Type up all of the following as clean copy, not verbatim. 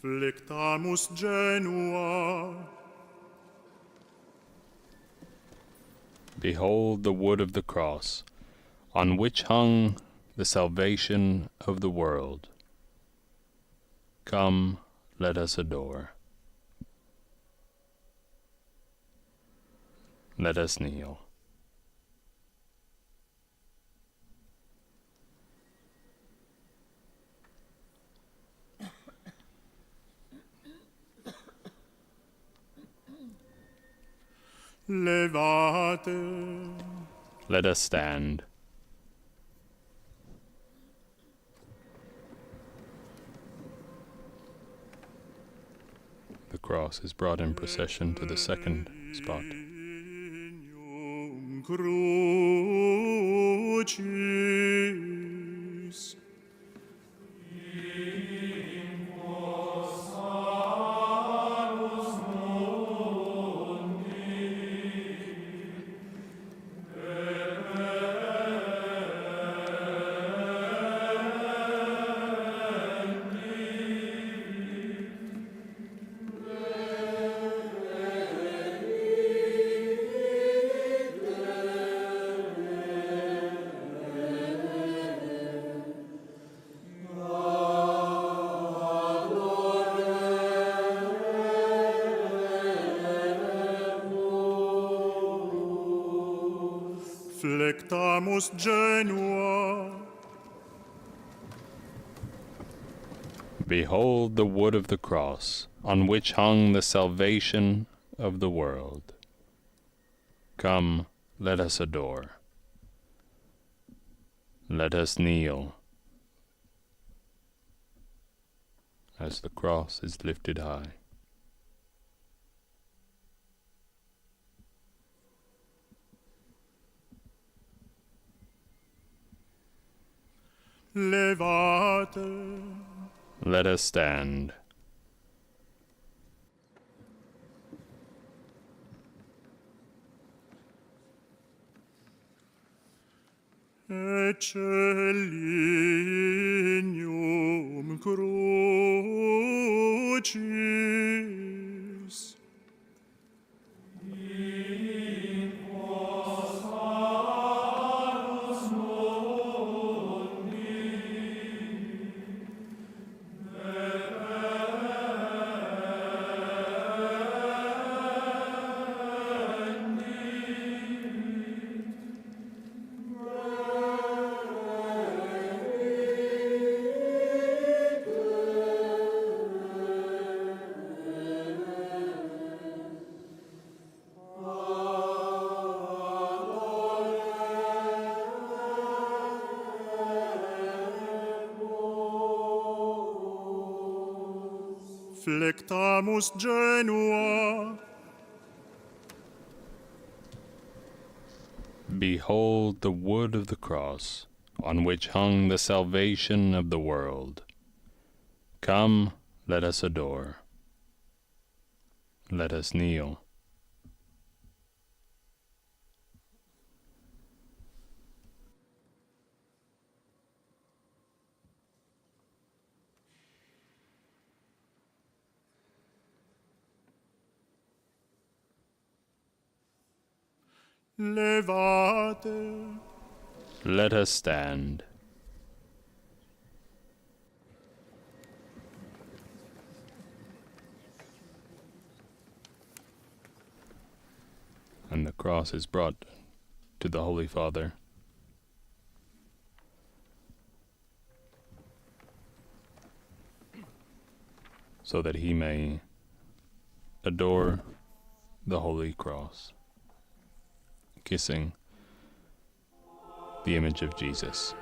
Flectamus genua. Behold the wood of the cross, on which hung the salvation of the world. Come, let us adore. Let us kneel. Levate. Let us stand. The cross is brought in procession to the second spot. Signum crucis. Flectamus genua. Behold the wood of the cross, on which hung the salvation of the world. Come, let us adore. Let us kneel as the cross is lifted high. Levate. Let us stand. Eccellignum crucis. Flectamus genua. Behold the wood of the cross, on which hung the salvation of the world. Come, let us adore. Let us kneel. Levate. Let us stand. And the cross is brought to the Holy Father. So that he may adore the Holy Cross, kissing the image of Jesus.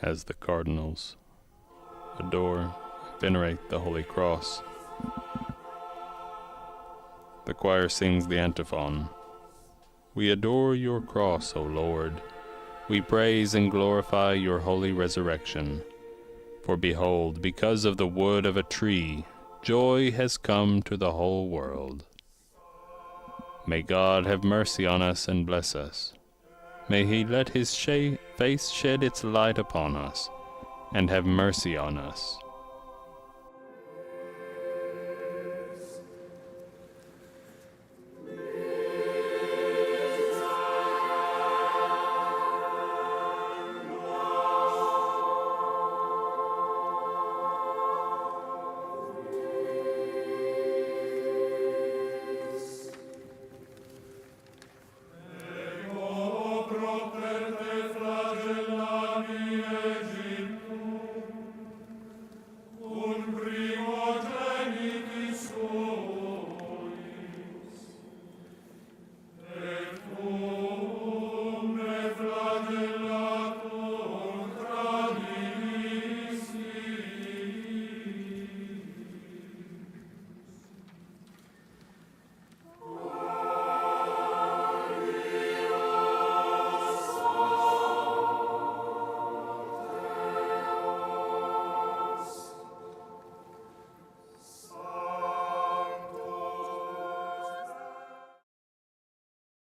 as the cardinals adore, venerate the Holy Cross. The choir sings the antiphon. We adore your cross, O Lord. We praise and glorify your holy resurrection. For behold, because of the wood of a tree, joy has come to the whole world. May God have mercy on us and bless us. May he let his face shed its light upon us, and have mercy on us.